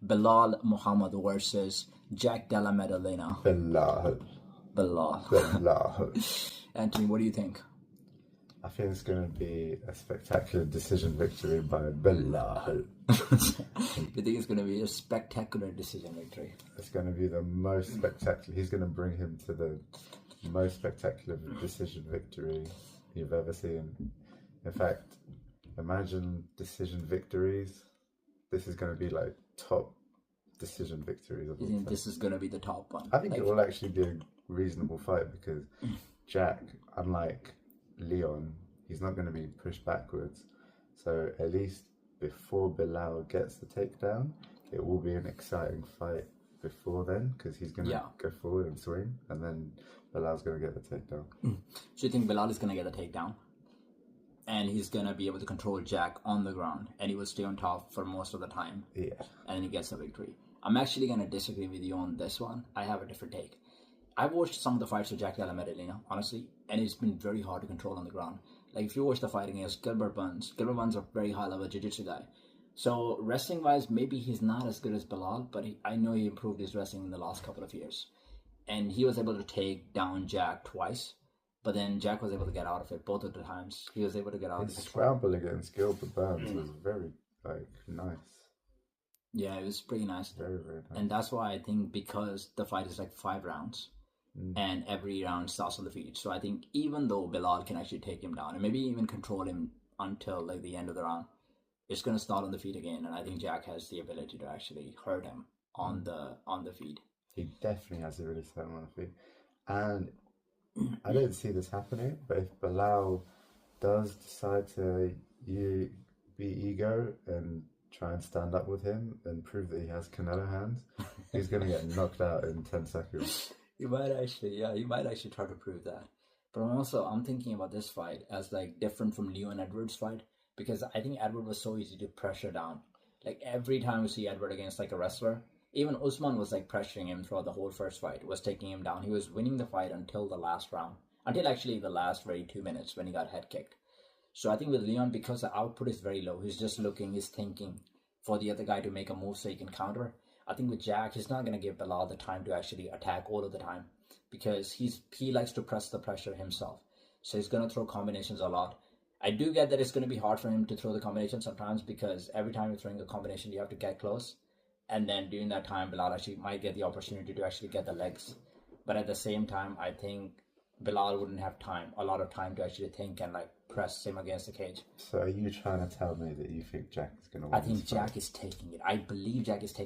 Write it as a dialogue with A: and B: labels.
A: Belal Muhammad versus Jack Della Maddalena.
B: Belal.
A: Antony, what do you think?
B: I think it's going to be a spectacular decision victory by Belal.
A: You think it's going to be a spectacular decision victory?
B: It's going to be the most spectacular. He's going to bring him to the most spectacular decision victory you've ever seen. In fact, imagine decision victories. This is going to be like top decision victories of all
A: You think
B: time.
A: this is going to be the top one?
B: I think it will actually be a reasonable fight because Jack, unlike Leon, he's not going to be pushed backwards. So at least before Belal gets the takedown, it will be an exciting fight before then because he's going to go forward and swing, and then Belal's going to get the takedown.
A: So you think Belal is going to get the takedown? And he's going to be able to control Jack on the ground, and he will stay on top for most of the time.
B: Yeah.
A: And then he gets the victory. I'm actually going to disagree with you on this one. I have a different take. I've watched some of the fights with Jack Della Maddalena, honestly, and it's been very hard to control on the ground. Like, if you watch the fight against Gilbert Burns is a very high-level jiu-jitsu guy. So, wrestling-wise, maybe he's not as good as Belal, but I know he improved his wrestling in the last couple of years. And he was able to take down Jack twice, but then Jack was able to get out of it both of the times. He was able to get out of it.
B: His scramble against Gilbert Burns was very, nice.
A: Yeah, it was pretty nice.
B: Very, very nice.
A: And that's why I think, because the fight is like 5 rounds, and every round starts on the feet. So I think even though Belal can actually take him down and maybe even control him until like the end of the round, it's going to start on the feet again. And I think Jack has the ability to actually hurt him on the feet.
B: He definitely has the ability to hurt him on the feet. And I don't see this happening, but if Belal does decide to be ego and try and stand up with him and prove that he has Canelo hands, he's going to get knocked out in 10 seconds.
A: He might actually try to prove that. But I'm thinking about this fight as like different from Leon Edwards' fight, because I think Edward was so easy to pressure down. Like, every time we see Edward against like a wrestler, even Usman was like pressuring him throughout the whole first fight, was taking him down. He was winning the fight until the last round, until actually the last 2 minutes when he got head kicked. So I think with Leon, because the output is very low, he's just looking, he's thinking for the other guy to make a move so he can counter. I think with Jack, he's not going to give Belal the time to actually attack all of the time, because he likes to press the pressure himself. So he's going to throw combinations a lot. I do get that it's going to be hard for him to throw the combination sometimes, because every time you're throwing a combination, you have to get close. And then during that time, Belal actually might get the opportunity to actually get the legs. But at the same time, I think Belal wouldn't have a lot of time to actually think and like press him against the cage.
B: So are you trying to tell me that you think Jack is going to win?
A: I think Jack is taking it. I believe Jack is taking it.